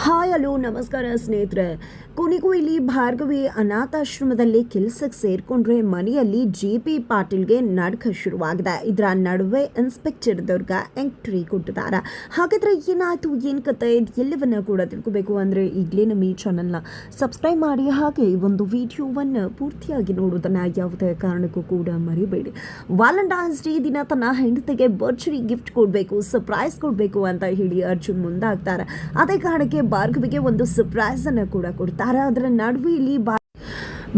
Hi hello ನಮಸ್ಕಾರ ಸ್ನೇಹಿತರೆ. ಕೊನೆಗೂ ಇಲ್ಲಿ ಭಾರ್ಗವಿ ಅನಾಥಾಶ್ರಮದಲ್ಲಿ ಕೆಲಸಕ್ಕೆ ಸೇರಿಕೊಂಡ್ರೆ ಮನೆಯಲ್ಲಿ JP ಪಾಟೀಲ್ಗೆ ನಡ್ಕ ಶುರುವಾಗಿದೆ. ಇದರ ನಡುವೆ ಇನ್ಸ್ಪೆಕ್ಟರ್ ದುರ್ಗ ಎಂಟ್ರಿ ಕೊಟ್ಟಿದ್ದಾರೆ. ಹಾಗಾದರೆ ಏನಾಯಿತು, ಏನು ಕತೆ, ಎಲ್ಲವನ್ನ ಕೂಡ ತಿಳ್ಕೋಬೇಕು ಅಂದರೆ ಈಗಲೇ ನಮ್ಮ ಈ ಚಾನಲ್ನ ಸಬ್ಸ್ಕ್ರೈಬ್ ಮಾಡಿ, ಹಾಗೆ ಒಂದು ವಿಡಿಯೋವನ್ನು ಪೂರ್ತಿಯಾಗಿ ನೋಡೋದನ್ನು ಯಾವುದೇ ಕಾರಣಕ್ಕೂ ಕೂಡ ಮರಿಬೇಡಿ. ವ್ಯಾಲೆಂಟೈನ್ಸ್ ಡೇ ದಿನ ತನ್ನ ಹೆಂಡತಿಗೆ ಭರ್ಜರಿ ಗಿಫ್ಟ್ ಕೊಡಬೇಕು, ಸರ್ಪ್ರೈಸ್ ಕೊಡಬೇಕು ಅಂತ ಹೇಳಿ ಅರ್ಜುನ್ ಮುಂದಾಗ್ತಾರೆ. ಅದೇ ಕಾರಣಕ್ಕೆ ಭಾರ್ಗವಿಗೆ ಒಂದು ಸರ್ಪ್ರೈಸ್ ಅನ್ನು ಕೂಡ ಕೊಡ್ತಾರೆ. ಅದರ ನಡುವೆ ಇಲ್ಲಿ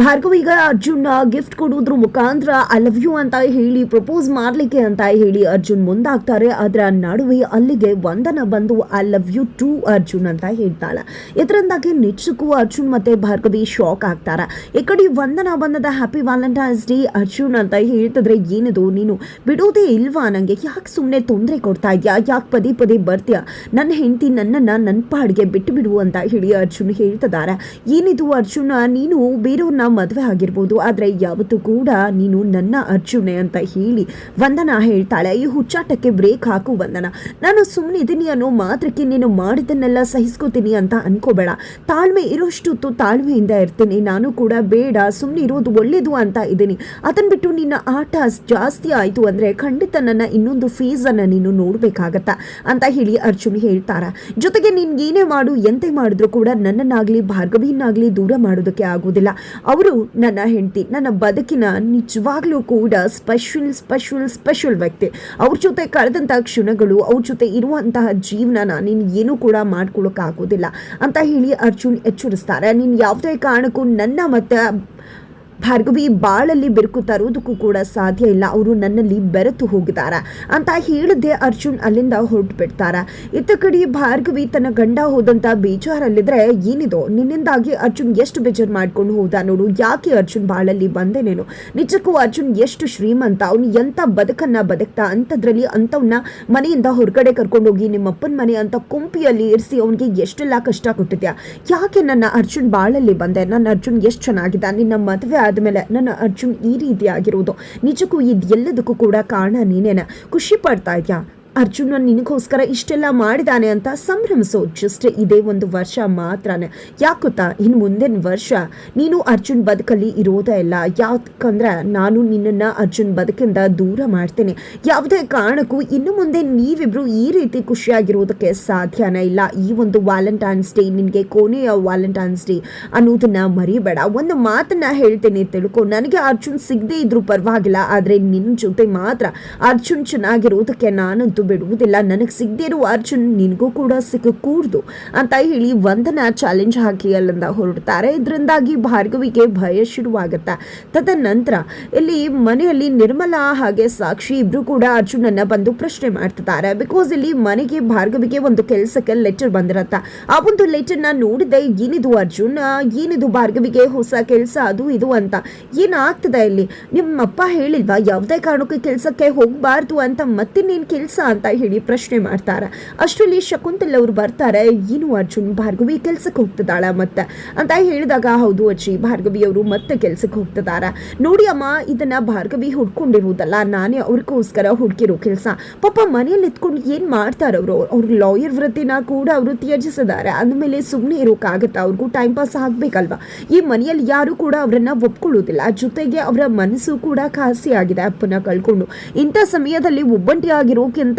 ಭಾರ್ಗವಿಗೆ ಅರ್ಜುನ್ ಗಿಫ್ಟ್ ಕೊಡೋದ್ರ ಮುಖಾಂತರ ಐ ಲವ್ ಯು ಅಂತ ಹೇಳಿ ಪ್ರಪೋಸ್ ಮಾಡ್ಲಿಕ್ಕೆ ಅಂತ ಹೇಳಿ ಅರ್ಜುನ್ ಮುಂದಾಗ್ತಾರೆ. ಅದರ ನಡುವೆ ಅಲ್ಲಿಗೆ ವಂದನ ಬಂದು I love you too Arjun ಅಂತ ಹೇಳ್ತಾಳೆ. ಇದರಿಂದಾಗಿ ನಿಜಕ್ಕೂ ಅರ್ಜುನ್ ಮತ್ತೆ ಭಾರ್ಗವಿ ಶಾಕ್ ಆಗ್ತಾರೆ. ಈ ಕಡೆ ವಂದನ ಬಂದದ ಹ್ಯಾಪಿ ವ್ಯಾಲೆಂಟೈನ್ಸ್ ಡೇ ಅರ್ಜುನ್ ಅಂತ ಹೇಳ್ತಿದ್ರೆ, ಏನಿದು ನೀನು ಬಿಡೋದೇ ಇಲ್ವಾ, ನಂಗೆ ಯಾಕೆ ಸುಮ್ಮನೆ ತೊಂದರೆ ಕೊಡ್ತಾ ಇದೆಯಾ, ಯಾಕೆ ಪದೇ ಪದೇ ಬರ್ತೀಯಾ, ನನ್ನ ಹೆಂಡತಿ ನನ್ನ ಪಾಡಿಗೆ ಬಿಟ್ಟು ಬಿಡು ಅಂತ ಹೇಳಿ ಅರ್ಜುನ್ ಹೇಳ್ತಿದ್ದಾರೆ. ಏನಿದು ಅರ್ಜುನ್, ನೀನು ಬೇರೆಯವ್ರನ್ನ ಮದುವೆ ಆಗಿರ್ಬೋದು, ಆದರೆ ಯಾವತ್ತೂ ಕೂಡ ನೀನು ನನ್ನ ಅರ್ಜುನೆ ಅಂತ ಹೇಳಿ ವಂದನ ಹೇಳ್ತಾಳೆ. ಈ ಹುಚ್ಚಾಟಕ್ಕೆ ಬ್ರೇಕ್ ಹಾಕು ವಂದನ, ನಾನು ಸುಮ್ಮನೆ ಇದ್ದೀನಿ ಅನ್ನೋ ಮಾತ್ರಕ್ಕೆ ನೀನು ಮಾಡಿದ್ದನ್ನೆಲ್ಲ ಸಹಿಸ್ಕೋತೀನಿ ಅಂತ ಅನ್ಕೋಬೇಡ. ತಾಳ್ಮೆ ಇರೋಷ್ಟು ತಾಳ್ಮೆಯಿಂದ ಇರ್ತೀನಿ ನಾನು ಕೂಡ, ಬೇಡ ಸುಮ್ಮನೆ ಇರೋದು ಒಳ್ಳೇದು ಅಂತ ಇದ್ದೀನಿ. ಅದನ್ನು ಬಿಟ್ಟು ನಿನ್ನ ಆಟ ಜಾಸ್ತಿ ಆಯಿತು ಅಂದರೆ ಖಂಡಿತ ನನ್ನ ಇನ್ನೊಂದು ಫೇಸನ್ನು ನೀನು ನೋಡಬೇಕಾಗತ್ತ ಅಂತ ಹೇಳಿ ಅರ್ಜುನ್ ಹೇಳ್ತಾರೆ. ಜೊತೆಗೆ ನೀನು ಏನೇ ಮಾಡು, ಎಂತೆ ಮಾಡಿದ್ರು ಕೂಡ ನನ್ನನ್ನಾಗಲಿ ಭಾರ್ಗವಿಯನ್ನಾಗಲಿ ದೂರ ಮಾಡೋದಕ್ಕೆ ಆಗೋದಿಲ್ಲ. ಅವರು ನನ್ನ ಹೆಂಡತಿ, ನನ್ನ ಬದುಕಿನ ನಿಜವಾಗ್ಲೂ ಕೂಡ ಸ್ಪೆಷಲ್ ವ್ಯಕ್ತಿ. ಅವ್ರ ಜೊತೆ ಕಳೆದಂಥ ಕ್ಷಣಗಳು, ಅವ್ರ ಜೊತೆ ಇರುವಂತಹ ಜೀವನನ ನೀನು ಏನೂ ಕೂಡ ಮಾಡ್ಕೊಳ್ಳೋಕ್ಕಾಗೋದಿಲ್ಲ ಅಂತ ಹೇಳಿ ಅರ್ಜುನ್ ಎಚ್ಚರಿಸ್ತಾರೆ. ನೀನು ಯಾವುದೇ ಕಾರಣಕ್ಕೂ ನನ್ನ ಮತ್ತೆ ಭಾರ್ಗವಿ ಬಾಳಲ್ಲಿ ಬೆರುಕು ತರೋದಕ್ಕೂ ಕೂಡ ಸಾಧ್ಯ ಇಲ್ಲ, ಅವರು ನನ್ನಲ್ಲಿ ಬೆರೆತು ಹೋಗಿದ್ದಾರೆ ಅಂತ ಹೇಳಿದ್ದೆ ಅರ್ಜುನ್ ಅಲ್ಲಿಂದ ಹೊರಟು ಬಿಡ್ತಾರೆ. ಇತ್ತ ಕಡೆ ಭಾರ್ಗವಿ ತನ್ನ ಗಂಡ ಹೋದಂತ ಬೇಜಾರಲ್ಲಿದ್ರೆ, ಏನಿದು ನಿನ್ನಿಂದಾಗಿ ಅರ್ಜುನ್ ಎಷ್ಟು ಬೇಜಾರು ಮಾಡ್ಕೊಂಡು ಹೋದ ನೋಡು, ಯಾಕೆ ಅರ್ಜುನ್ ಬಾಳಲ್ಲಿ ಬಂದೇನೇನು, ನಿಜಕ್ಕೂ ಅರ್ಜುನ್ ಎಷ್ಟು ಶ್ರೀಮಂತ, ಅವನು ಎಂತ ಬದುಕನ್ನ ಬದುಕ್ತಾ, ಅಂಥದ್ರಲ್ಲಿ ಅಂಥವನ್ನ ಮನೆಯಿಂದ ಹೊರಗಡೆ ಕರ್ಕೊಂಡೋಗಿ ನಿಮ್ಮಪ್ಪನ ಮನೆ ಅಂತ ಕೊಂಪಿಯಲ್ಲಿ ಇರಿಸಿ ಅವನಿಗೆ ಎಷ್ಟೆಲ್ಲ ಕಷ್ಟ ಕೊಟ್ಟಿದ್ಯಾ, ಯಾಕೆ ನನ್ನ ಅರ್ಜುನ್ ಬಾಳಲ್ಲಿ ಬಂದೆ, ನನ್ನ ಅರ್ಜುನ್ ಎಷ್ಟು ಚೆನ್ನಾಗಿದ್ದ, ನಿನ್ನ ಮದುವೆ ಆದಮೇಲೆ ನನ್ನ ಅರ್ಜುನ್ ಈ ರೀತಿ ಆಗಿರೋದು, ನಿಜಕ್ಕೂ ಇದೆಲ್ಲದಕ್ಕೂ ಕೂಡ ಕಾರಣ ನೀನೇನ, ಖುಷಿ ಪಡ್ತಾ ಇದೆಯಾ, ಅರ್ಜುನ ನಿನಗೋಸ್ಕರ ಇಷ್ಟೆಲ್ಲ ಮಾಡಿದಾನೆ ಅಂತ ಸಂಭ್ರಮಿಸೋ. ಜಸ್ಟ್ ಇದೇ ಒಂದು ವರ್ಷ ಮಾತ್ರನೇ, ಯಾಕುತ್ತಾ ಇನ್ನು ಮುಂದಿನ ವರ್ಷ ನೀನು ಅರ್ಜುನ್ ಬದುಕಲ್ಲಿ ಇರೋದೇ ಇಲ್ಲ. ಯಾಕಂದ್ರೆ ನಾನು ನಿನ್ನನ್ನು ಅರ್ಜುನ್ ಬದುಕಿಂದ ದೂರ ಮಾಡ್ತೇನೆ. ಯಾವುದೇ ಕಾರಣಕ್ಕೂ ಇನ್ನು ಮುಂದೆ ನೀವಿಬ್ರು ಈ ರೀತಿ ಖುಷಿಯಾಗಿರೋದಕ್ಕೆ ಸಾಧ್ಯನೇ ಇಲ್ಲ. ಈ ಒಂದು ವ್ಯಾಲೆಂಟೈನ್ಸ್ ಡೇ ನಿನಗೆ ಕೊನೆಯ ವ್ಯಾಲೆಂಟೈನ್ಸ್ ಡೇ ಅನ್ನೋದನ್ನ ಮರಿಬೇಡ. ಒಂದು ಮಾತನ್ನ ಹೇಳ್ತೇನೆ ತಿಳ್ಕೊ, ನನಗೆ ಅರ್ಜುನ್ ಸಿಗದೇ ಇದ್ರೂ ಪರವಾಗಿಲ್ಲ, ಆದರೆ ನಿನ್ನ ಜೊತೆ ಮಾತ್ರ ಅರ್ಜುನ್ ಚೆನ್ನಾಗಿರೋದಕ್ಕೆ ನಾನಂತೂ ಬಿಡುವುದಿಲ್ಲ. ನನಗೆ ಸಿಗದಿರೋ ಅರ್ಜುನ್ ನಿನಗೂ ಕೂಡ ಸಿಕ್ಕೂಡ್ದು ಅಂತ ಹೇಳಿ ವಂದನ ಚಾಲೆಂಜ್ ಹಾಕಿ ಅಲ್ಲಿಂದ ಹೊರಡ್ತಾರೆ. ಇದರಿಂದಾಗಿ ಭಾರ್ಗವಿಗೆ ಭಯ ಶುರುವಾಗುತ್ತೆ. ತದನಂತರ ಇಲ್ಲಿ ಮನೆಯಲ್ಲಿ ನಿರ್ಮಲಾ ಹಾಗೆ ಸಾಕ್ಷಿ ಇಬ್ರು ಕೂಡ ಅರ್ಜುನನ್ನ ಬಂದು ಪ್ರಶ್ನೆ ಮಾಡ್ತಿದ್ದಾರೆ. ಬಿಕಾಸ್ ಇಲ್ಲಿ ಮನೆಗೆ ಭಾರ್ಗವಿಗೆ ಒಂದು ಕೆಲಸಕ್ಕೆ ಲೆಟರ್ ಬಂದಿರತ್ತ. ಆ ಒಂದು ಲೆಟರ್ನ ನೋಡಿದೆ, ಏನಿದು ಅರ್ಜುನ್, ಏನಿದು ಭಾರ್ಗವಿಗೆ ಹೊಸ ಕೆಲಸ ಅದು ಇದು ಅಂತ, ಏನಾಗ್ತದೆ ಇಲ್ಲಿ, ನಿಮ್ಮಪ್ಪ ಹೇಳಿಲ್ವಾ ಯಾವುದೇ ಕಾರಣಕ್ಕೂ ಕೆಲಸಕ್ಕೆ ಹೋಗಬಾರ್ದು ಅಂತ, ಮತ್ತಿನ್ನೇನು ಕೆಲಸ ಅಂತ ಹೇಳಿ ಪ್ರಶ್ನೆ ಮಾಡ್ತಾರೆ. ಅಷ್ಟರಲ್ಲಿ ಶಕುಂತಲ್ ಅವರು ಬರ್ತಾರೆ. ಏನು ಅರ್ಜುನ್, ಭಾರ್ಗವಿ ಕೆಲ್ಸಕ್ಕೆ ಹೋಗ್ತಿದ್ದಾಳ ಮತ್ತೆ ಅಂತ ಹೇಳಿದಾಗ, ಹೌದು ಅಜ್ಜಿ, ಭಾರ್ಗವಿ ಅವರು ಮತ್ತೆ ಕೆಲ್ಸಕ್ಕೆ ಹೋಗ್ತಿದ್ದಾರೆ. ನೋಡಿ ಅಮ್ಮ, ಇದನ್ನ ಭಾರ್ಗವಿ ಹುಡ್ಕೊಂಡಿರುವುದಲ್ಲ, ನಾನೇ ಅವ್ರಿಗೋಸ್ಕರ ಹುಡುಕಿರೋ ಕೆಲಸ. ಪಾಪ ಮನೆಯಲ್ಲಿ ಇತ್ಕೊಂಡು ಏನ್ ಮಾಡ್ತಾರೆ ಅವರು, ಅವ್ರ ಲಾಯರ್ ವೃತ್ತಿನ ಕೂಡ ಅವರು ತ್ಯಜಿಸಿದ್ದಾರೆ. ಅಂದಮೇಲೆ ಸುಮ್ಮನೆ ಇರೋಕ್ಕಾಗತ್ತಾ, ಅವ್ರಿಗೂ ಟೈಮ್ ಪಾಸ್ ಆಗ್ಬೇಕಲ್ವಾ. ಈ ಮನೆಯಲ್ಲಿ ಯಾರು ಕೂಡ ಅವರನ್ನ ಒಪ್ಕೊಳ್ಳೋದಿಲ್ಲ. ಜೊತೆಗೆ ಅವರ ಮನಸ್ಸು ಕೂಡ ಖಾಸಿ ಆಗಿದೆ ಅಪ್ಪನ ಕಳ್ಕೊಂಡು. ಇಂಥ ಸಮಯದಲ್ಲಿ ಒಬ್ಬಂಟಿ ಆಗಿರೋಕ್ಕಿಂತ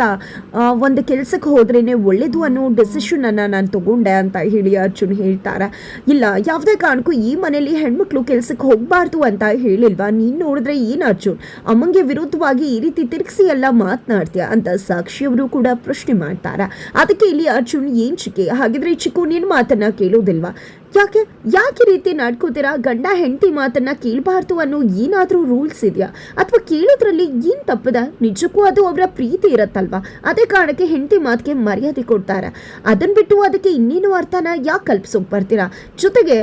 ಒಂದು ಕೆಲಸಕ್ಕೆ ಹೋದ್ರೇನೆ ಒಳ್ಳೇದು ಅನ್ನೋ ಡೆಸಿಷನ್ ಅನ್ನ ನಾನು ತಗೊಂಡೆ ಅಂತ ಹೇಳಿ ಅರ್ಜುನ್ ಹೇಳ್ತಾರೆ. ಇಲ್ಲ, ಯಾವುದೇ ಕಾರಣಕ್ಕೂ ಈ ಮನೆಯಲ್ಲಿ ಹೆಣ್ಮಕ್ಳು ಕೆಲಸಕ್ಕೆ ಹೋಗಬಾರ್ದು ಅಂತ ಹೇಳಿಲ್ವಾ, ನೀನ್ ನೋಡಿದ್ರೆ ಏನ್ ಅರ್ಜುನ್, ಅಮ್ಮಂಗೆ ವಿರುದ್ಧವಾಗಿ ಈ ರೀತಿ ತಿರುಗಿಸಿ ಎಲ್ಲ ಮಾತನಾಡ್ತೀಯ ಅಂತ ಸಾಕ್ಷಿಯವರು ಕೂಡ ಪ್ರಶ್ನೆ ಮಾಡ್ತಾರೆ. ಅದಕ್ಕೆ ಇಲ್ಲಿ ಅರ್ಜುನ್, ಏನ್ ಚಿಕ್ಕಿ, ಹಾಗಿದ್ರೆ ಚಿಕ್ಕು ನಿನ್ ಮಾತನ್ನ ಕೇಳೋದಿಲ್ವಾ, ಯಾಕೆ ರೀತಿ ನಡ್ಕೋತೀರಾ, ಗಂಡ ಹೆಂಡತಿ ಮಾತನ್ನ ಕೇಳಬಾರ್ದು ಅನ್ನೋ ಏನಾದ್ರೂ ರೂಲ್ಸ್ ಇದೆಯಾ, ಅಥವಾ ಕೇಳೋದ್ರಲ್ಲಿ ಏನ್ ತಪ್ಪದ, ನಿಜಕ್ಕೂ ಅದು ಅವರ ಪ್ರೀತಿ ಇರತ್ತಲ್ವಾ, ಅದೇ ಕಾರಣಕ್ಕೆ ಹೆಂಡತಿ ಮಾತಿಗೆ ಮರ್ಯಾದೆ ಕೊಡ್ತಾರೆ. ಅದನ್ನ ಬಿಟ್ಟು ಅದಕ್ಕೆ ಇನ್ನೇನು ಅರ್ಥನ ಯಾಕೆ ಕಲ್ಪಿಸೋಕ್ ಬರ್ತೀರಾ. ಜೊತೆಗೆ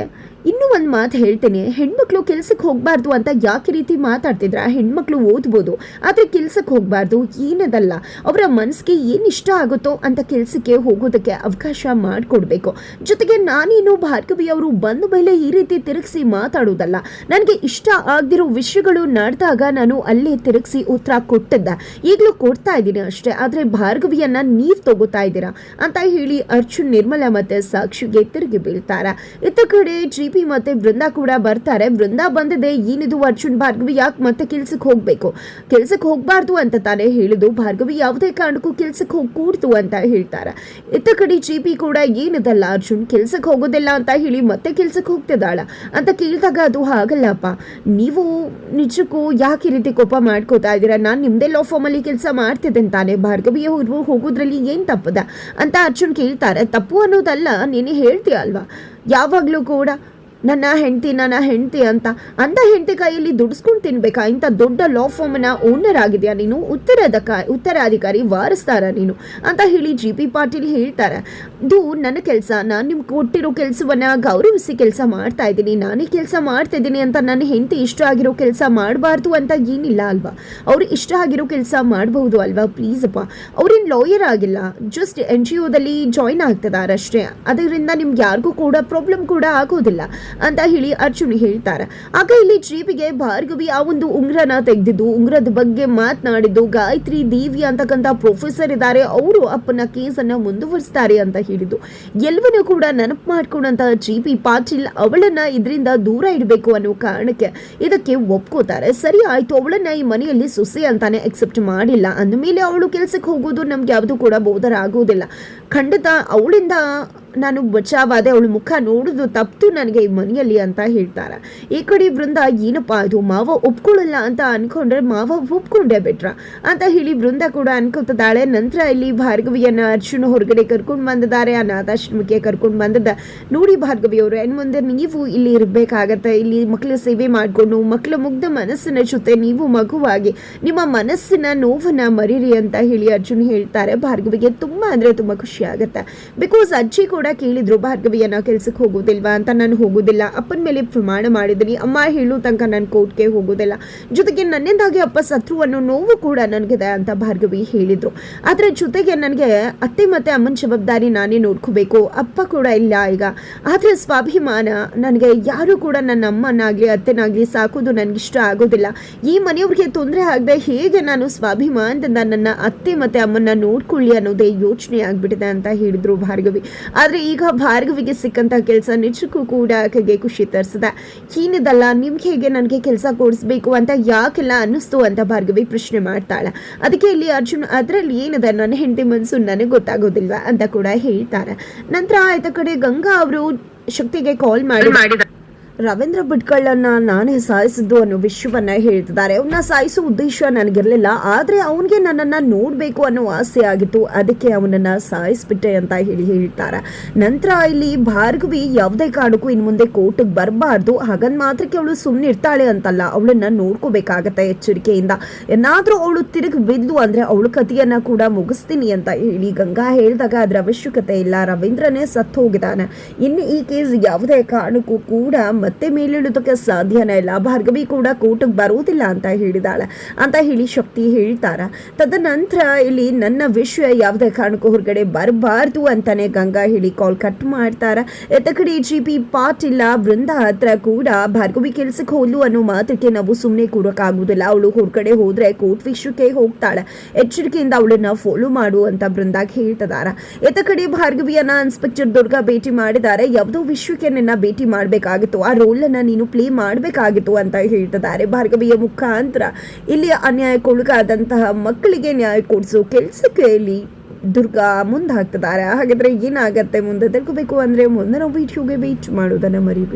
ಇನ್ನೂ ಒಂದು ಮಾತು ಹೇಳ್ತೀನಿ, ಹೆಣ್ಮಕ್ಳು ಕೆಲ್ಸಕ್ಕೆ ಹೋಗಬಾರ್ದು ಅಂತ ಯಾಕೆ ರೀತಿ ಮಾತಾಡ್ತಿದ್ರ? ಹೆಣ್ಮಕ್ಳು ಓದ್ಬೋದು, ಆದರೆ ಕೆಲ್ಸಕ್ಕೆ ಹೋಗಬಾರ್ದು ಏನದಲ್ಲ. ಅವರ ಮನಸ್ಸಿಗೆ ಏನು ಇಷ್ಟ ಆಗುತ್ತೋ ಅಂತ ಕೆಲಸಕ್ಕೆ ಹೋಗೋದಕ್ಕೆ ಅವಕಾಶ ಮಾಡಿಕೊಡ್ಬೇಕು. ಜೊತೆಗೆ ನಾನೇನು ಭಾರ್ಗವಿ ಅವರು ಬಂದ ಮೇಲೆ ಈ ರೀತಿ ತಿರುಗಿಸಿ ಮಾತಾಡೋದಲ್ಲ. ನನಗೆ ಇಷ್ಟ ಆಗದಿರೋ ವಿಷಯಗಳು ನಡೆದಾಗ ನಾನು ಅಲ್ಲೇ ತಿರುಗಿಸಿ ಉತ್ತರ ಕೊಟ್ಟಿದ್ದೆ, ಈಗಲೂ ಕೊಡ್ತಾ ಇದ್ದೀನಿ ಅಷ್ಟೇ. ಆದರೆ ಭಾರ್ಗವಿಯನ್ನ ನೀವು ತಗೋತಾ ಇದ್ದೀರಾ ಅಂತ ಹೇಳಿ ಅರ್ಜುನ್, ನಿರ್ಮಲಾ ಮತ್ತೆ ಸಾಕ್ಷಿಗೆ ತಿರುಗಿ ಬೀಳ್ತಾರೆ. ಇತ್ತ ಕಡೆ GP ಮತ್ತೆ ಬೃಂದಾ ಕೂಡ ಬರ್ತಾರೆ. ಬೃಂದಾ ಬಂದಿದೆ, ಏನಿದು ಅರ್ಜುನ್, ಭಾರ್ಗವಿ ಯಾಕೆ ಮತ್ತೆ ಕೆಲ್ಸಕ್ಕೆ ಹೋಗ್ಬೇಕು? ಕೆಲ್ಸಕ್ಕೆ ಹೋಗ್ಬಾರ್ದು ಅಂತ ತಾನೇ ಹೇಳಿದು. ಭಾರ್ಗವಿ ಯಾವುದೇ ಕಾರಣಕ್ಕೂ ಕೆಲ್ಸಕ್ಕೆ ಹೋಗ್ಕೂಡ್ತು ಅಂತ ಹೇಳ್ತಾರೆ. ಇತ್ತ ಕಡೆ GP ಕೂಡ ಏನಿದಲ್ಲ ಅರ್ಜುನ್ ಕೆಲ್ಸಕ್ಕೆ ಹೋಗೋದಿಲ್ಲ ಅಂತ ಹೇಳಿ ಮತ್ತೆ ಕೆಲ್ಸಕ್ಕೆ ಹೋಗ್ತಿದ್ದಾಳ ಅಂತ ಕೇಳಿದಾಗ, ಅದು ಹಾಗಲ್ಲಪ್ಪ, ನೀವು ನಿಜಕ್ಕೂ ಯಾಕೆ ಈ ರೀತಿ ಕೋಪ ಮಾಡ್ಕೋತಾ ಇದ್ದೀರಾ? ನಾನು ನಿಮ್ದೇ ಲಾ ಫಾರ್ಮ್ ಅಲ್ಲಿ ಕೆಲಸ ಮಾಡ್ತಿದ್ದೇನೆ ತಾನೆ, ಭಾರ್ಗವಿಯ ಹೋಗೋದ್ರಲ್ಲಿ ಏನ್ ತಪ್ಪದ ಅಂತ ಅರ್ಜುನ್ ಕೇಳ್ತಾರೆ. ತಪ್ಪು ಅನ್ನೋದಲ್ಲ, ನೀನು ಹೇಳ್ತೀಯ ಅಲ್ವಾ ಯಾವಾಗ್ಲೂ ಕೂಡ ನನ್ನ ಹೆಂಡತಿ ಅಂತ ಹೆಂಡತಿ ಕೈಯಲ್ಲಿ ದುಡಿಸ್ಕೊಂಡು ತಿನ್ಬೇಕಾ? ಇಂಥ ದೊಡ್ಡ ಲಾ ಫಾರ್ಮ್ನ ಓನರ್ ಆಗಿದೆಯಾ ನೀನು? ಉತ್ತರಾಧಿಕಾರಿ ವಾರಸ್ತಾರ ನೀನು ಅಂತ ಹೇಳಿ GP ಪಾಟೀಲ್ ಹೇಳ್ತಾರೆ. ಇದು ನನ್ನ ಕೆಲಸ, ನಾನು ನಿಮ್ಗೆ ಕೊಟ್ಟಿರೋ ಕೆಲಸವನ್ನ ಗೌರವಿಸಿ ಕೆಲಸ ಮಾಡ್ತಾ ಇದ್ದೀನಿ. ನಾನೇ ಕೆಲಸ ಮಾಡ್ತಾ ಇದ್ದೀನಿ ಅಂತ ನನ್ನ ಹೆಂಡತಿ ಇಷ್ಟ ಆಗಿರೋ ಕೆಲಸ ಮಾಡಬಾರ್ದು ಅಂತ ಏನಿಲ್ಲ ಅಲ್ವಾ? ಅವ್ರು ಇಷ್ಟ ಆಗಿರೋ ಕೆಲಸ ಮಾಡಬಹುದು ಅಲ್ವಾ? ಪ್ಲೀಸ್ ಅಪ್ಪ, ಅವ್ರೇನು ಲಾಯರ್ ಆಗಿಲ್ಲ, ಜಸ್ಟ್ NGOದಲ್ಲಿ ಜಾಯ್ನ್ ಆಗ್ತಿದ್ದಾರೆ ಅಷ್ಟೇ. ಅದರಿಂದ ನಿಮ್ಗೆ ಯಾರಿಗೂ ಕೂಡ ಪ್ರಾಬ್ಲಮ್ ಕೂಡ ಆಗೋದಿಲ್ಲ ಅಂತ ಹೇಳಿ ಅರ್ಜುನ್ ಹೇಳ್ತಾರೆ. ಆಗ ಇಲ್ಲಿ GPಗೆ ಭಾರ್ಗವಿ ಆ ಒಂದು ಉಂಗ್ರನ ತೆಗೆದಿದ್ದು, ಉಂಗ್ರದ ಬಗ್ಗೆ ಮಾತನಾಡಿದ್ದು, ಗಾಯತ್ರಿ ದೇವಿ ಅಂತಕ್ಕಂಥ ಪ್ರೊಫೆಸರ್ ಇದ್ದಾರೆ, ಅವರು ಅಪ್ಪನ ಕೇಸನ್ನ ಮುಂದುವರಿಸ್ತಾರೆ ಅಂತ ಹೇಳಿದ್ದು ಎಲ್ಲವನ್ನೂ ಕೂಡ ನೆನಪು ಮಾಡ್ಕೊಂಡಂತ GP ಪಾಟೀಲ್ ಅವಳನ್ನ ಇದರಿಂದ ದೂರ ಇಡಬೇಕು ಅನ್ನೋ ಕಾರಣಕ್ಕೆ ಇದಕ್ಕೆ ಒಪ್ಕೋತಾರೆ. ಸರಿ ಆಯ್ತು, ಅವಳನ್ನ ಈ ಮನೆಯಲ್ಲಿ ಸೊಸೆ ಅಂತಾನೆ ಅಕ್ಸೆಪ್ಟ್ ಮಾಡಿಲ್ಲ ಅಂದಮೇಲೆ ಅವಳು ಕೆಲಸಕ್ಕೆ ಹೋಗೋದು ನಮ್ಗೆ ಯಾವುದು ಕೂಡ ಬೋಧರ ಆಗೋದಿಲ್ಲ. ಖಂಡಿತ ಅವಳಿಂದ ನಾನು ಬಚಾವಾದೆ, ಅವಳು ಮುಖ ನೋಡುದು ತಪ್ಪು ನನಗೆ ಈ ಮನೆಯಲ್ಲಿ ಅಂತ ಹೇಳ್ತಾರೆ. ಈ ಕಡೆ ಬೃಂದ, ಏನಪ್ಪ ಇದು ಮಾವ ಒಪ್ಕೊಳ್ಳಲ್ಲ ಅಂತ ಅನ್ಕೊಂಡ್ರೆ ಮಾವ ಒಪ್ಕೊಂಡೇ ಬಿಟ್ರ ಅಂತ ಹೇಳಿ ಬೃಂದ ಕೂಡ ಅನ್ಕೋತಿದ್ದಾಳೆ. ನಂತರ ಇಲ್ಲಿ ಭಾರ್ಗವಿಯನ್ನ ಅರ್ಜುನ್ ಹೊರಗಡೆ ಕರ್ಕೊಂಡು ಬಂದಿದ್ದಾರೆ, ಅನಾಥಾಶ್ರಮಕ್ಕೆ ಕರ್ಕೊಂಡು ಬಂದಿದ್ದ. ನೋಡಿ ಭಾರ್ಗವಿ ಅವರು, ಇನ್ನು ಮುಂದೆ ನೀವು ಇಲ್ಲಿ ಇರಬೇಕಾಗತ್ತೆ, ಇಲ್ಲಿ ಮಕ್ಕಳ ಸೇವೆ ಮಾಡಿಕೊಂಡು ಮಕ್ಕಳ ಮುಗ್ಧ ಮನಸ್ಸಿನ ಜೊತೆ ನೀವು ಮಗುವಾಗಿ ನಿಮ್ಮ ಮನಸ್ಸಿನ ನೋವನ್ನ ಮರೀರಿ ಅಂತ ಹೇಳಿ ಅರ್ಜುನ್ ಹೇಳ್ತಾರೆ. ಭಾರ್ಗವಿಗೆ ತುಂಬಾ ಅಂದ್ರೆ ತುಂಬಾ ಖುಷಿ ಆಗುತ್ತೆ. ಬಿಕಾಸ್ ಅಜ್ಜಿ ಕೂಡ ಕೇಳಿದ್ರು, ಭಾರ್ಗವಿಯನ್ನ ಕೆಲ್ಸಕ್ಕೆ ಹೋಗೋದಿಲ್ವಾ ಅಂತ. ನಾನು ಹೋಗೋದಿಲ್ಲ, ಅಪ್ಪನ ಮೇಲೆ ಪ್ರಮಾಣ ಮಾಡಿದ್ದೀನಿ, ಅಮ್ಮ ಹೇಳೋ ತನಕ ನಾನು ಕೋರ್ಟ್ಗೆ ಹೋಗೋದಿಲ್ಲ, ಜೊತೆಗೆ ನನ್ನಿಂದಾಗಿ ಅಪ್ಪ ಸತ್ರು ಅನ್ನೋ ನೋವು ಕೂಡ ನನಗಿದೆ ಅಂತ ಭಾರ್ಗವಿ ಹೇಳಿದ್ರು. ಆದ್ರೆ ಜೊತೆಗೆ ನನಗೆ ಅತ್ತೆ ಮತ್ತೆ ಅಮ್ಮನ ಜವಾಬ್ದಾರಿ ನಾನೇ ನೋಡ್ಕೋಬೇಕು, ಅಪ್ಪ ಕೂಡ ಇಲ್ಲ ಈಗ. ಆದ್ರೆ ಸ್ವಾಭಿಮಾನ, ನನಗೆ ಯಾರು ಕೂಡ ನನ್ನ ಅಮ್ಮನಾಗ್ಲಿ ಅತ್ತೆನಾಗ್ಲಿ ಸಾಕೋದು ನನಗಿಷ್ಟ ಆಗೋದಿಲ್ಲ. ಈ ಮನೆಯವ್ರಿಗೆ ತೊಂದರೆ ಆಗದೆ ಹೇಗೆ ನಾನು ಸ್ವಾಭಿಮಾನದಿಂದ ನನ್ನ ಅತ್ತೆ ಮತ್ತೆ ಅಮ್ಮನ ನೋಡ್ಕೊಳ್ಳಿ ಅನ್ನೋದೇ ಯೋಚನೆ ಆಗ್ಬಿಟ್ಟಿದೆ ಅಂತ ಹೇಳಿದ್ರು ಭಾರ್ಗವಿ. ಆದ್ರೆ ಈಗ ಭಾರ್ಗವಿಗೆ ಸಿಕ್ಕಂತ ಕೆಲಸ ನಿಜಕ್ಕೂ ಕೂಡ ಆಕೆಗೆ ಖುಷಿ ತರಿಸಿದೆ. ಏನಿದಲ್ಲ, ನಿಮ್ಗೆ ಹೇಗೆ ನನಗೆ ಕೆಲಸ ಕೊಡಿಸ್ಬೇಕು ಅಂತ ಯಾಕೆಲ್ಲ ಅನ್ನಿಸ್ತು ಅಂತ ಭಾರ್ಗವಿ ಪ್ರಶ್ನೆ ಮಾಡ್ತಾಳೆ. ಅದಕ್ಕೆ ಇಲ್ಲಿ ಅರ್ಜುನ್, ಅದರಲ್ಲಿ ಏನಿದೆ, ನನ್ನ ಹೆಂಡತಿ ಮನಸ್ಸು ನನಗೆ ಗೊತ್ತಾಗೋದಿಲ್ವಾ ಅಂತ ಕೂಡ ಹೇಳ್ತಾರೆ. ನಂತರ ಆಯ್ತ ಕಡೆ ಗಂಗಾ ಅವರು ಶಕ್ತಿಗೆ ಕಾಲ್ ಮಾಡಿದ ರವೀಂದ್ರ ಭಟ್ಕಳನ್ನ ನಾನೇ ಸಾಯಿಸಿದ್ದು ಅನ್ನೋ ವಿಷಯವನ್ನ ಹೇಳ್ತಿದ್ದಾರೆ. ಅವನ್ನ ಸಾಯಿಸೋ ಉದ್ದೇಶ ನನಗಿರಲಿಲ್ಲ, ಆದ್ರೆ ಅವನಿಗೆ ನನ್ನನ್ನ ನೋಡ್ಬೇಕು ಅನ್ನೋ ಆಸೆ ಆಗಿತ್ತು, ಅದಕ್ಕೆ ಅವನನ್ನ ಸಾಯಿಸ್ಬಿಟ್ಟೆ ಅಂತ ಹೇಳ್ತಾರೆ. ನಂತರ ಇಲ್ಲಿ ಭಾರ್ಗವಿ ಯಾವುದೇ ಕಾರಣಕ್ಕೂ ಇನ್ನು ಮುಂದೆ ಕೋರ್ಟ್ಗೆ ಬರಬಾರ್ದು, ಹಾಗಂದ್ ಮಾತ್ರಕ್ಕೆ ಅವಳು ಸುಮ್ಮನೆ ಇರ್ತಾಳೆ ಅಂತಲ್ಲ, ಅವಳನ್ನ ನೋಡ್ಕೋಬೇಕಾಗತ್ತೆ ಎಚ್ಚರಿಕೆಯಿಂದ. ಏನಾದ್ರೂ ಅವಳು ತಿರುಗಿ ಬಿದ್ದು ಅಂದ್ರೆ ಅವಳ ಕಥೆಯನ್ನ ಕೂಡ ಮುಗಿಸ್ತೀನಿ ಅಂತ ಹೇಳಿ ಗಂಗಾ ಹೇಳಿದಾಗ ಅದ್ರ ಅವಶ್ಯಕತೆ ಇಲ್ಲ, ರವೀಂದ್ರನೇ ಸತ್ತು ಹೋಗಿದ್ದಾನೆ, ಇನ್ನು ಈ ಕೇಸ್ ಯಾವುದೇ ಕಾರಣಕ್ಕೂ ಕೂಡ ಮತ್ತೆ ಮೇಲಿಡೋದಕ್ಕೆ ಸಾಧ್ಯನೇ ಇಲ್ಲ, ಭಾರ್ಗವಿ ಕೂಡ ಕೋರ್ಟ್ಗೆ ಬರೋದಿಲ್ಲ ಅಂತ ಹೇಳಿದಾಳೆ ಅಂತ ಹೇಳಿ ಶಕ್ತಿ ಹೇಳ್ತಾರ. ತದನಂತರ ಇಲ್ಲಿ ನನ್ನ ವಿಷಯ ಯಾವುದೇ ಕಾರಣಕ್ಕೂ ಹೊರಗಡೆ ಬರಬಾರ್ದು ಅಂತಾನೆ ಗಂಗಾ ಹೇಳಿ ಕಾಲ್ ಕಟ್ ಮಾಡ್ತಾರ. ಎತ್ತ ಕಡೆ GP ಪಾಟೀಲ್ ಬೃಂದ ಹತ್ರ ಕೂಡ ಭಾರ್ಗವಿ ಕೆಲ್ಸಕ್ಕೆ ಹೋದ್ಲು ಅನ್ನೋ ಮಾತ್ರಕ್ಕೆ ನಾವು ಸುಮ್ಮನೆ ಕೂರಕ್ಕಾಗುದಿಲ್ಲ, ಅವಳು ಹೊರಗಡೆ ಹೋದ್ರೆ ಕೋರ್ಟ್ ವಿಷಯಕ್ಕೆ ಹೋಗ್ತಾಳೆ, ಎಚ್ಚರಿಕೆಯಿಂದ ಅವಳನ್ನ ಫಾಲೋ ಮಾಡು ಅಂತ ಬೃಂದಾಗ ಹೇಳ್ತಿದಾರ. ಎತ್ತ ಕಡೆ ಭಾರ್ಗವಿಯನ್ನ ಇನ್ಸ್ಪೆಕ್ಟರ್ ದುರ್ಗಾ ಭೇಟಿ ಮಾಡಿದ್ದಾರೆ. ಯಾವುದೋ ವಿಷಯಕ್ಕೆ ನಿನ್ನ ಭೇಟಿ ಮಾಡ್ಬೇಕಾಗಿತ್ತು, ಆ ರೋಲ್ ಅನ್ನ ನೀನು ಪ್ಲೇ ಮಾಡಬೇಕಾಗಿತ್ತು ಅಂತ ಹೇಳ್ತಿದ್ದಾರೆ. ಭಾರ್ಗವಿಯ ಮುಖಾಂತರ ಇಲ್ಲಿ ಅನ್ಯಾಯಕ್ಕೊಳಗಾದಂತಹ ಮಕ್ಕಳಿಗೆ ನ್ಯಾಯ ಕೊಡಿಸೋ ಕೆಲಸಕ್ಕೆ ಇಲ್ಲಿ ದುರ್ಗಾ ಮುಂದೆ ಹಾಕ್ತಿದ್ದಾರೆ. ಹಾಗಾದ್ರೆ ಏನಾಗತ್ತೆ ಮುಂದೆ ತಿಳ್ಕೋಬೇಕು ಅಂದ್ರೆ ಮುಂದಿನ ವಿಡಿಯೋಗೆ ವೇಟ್ ಮಾಡೋದನ್ನ ಮರಿಬೇಡಿ.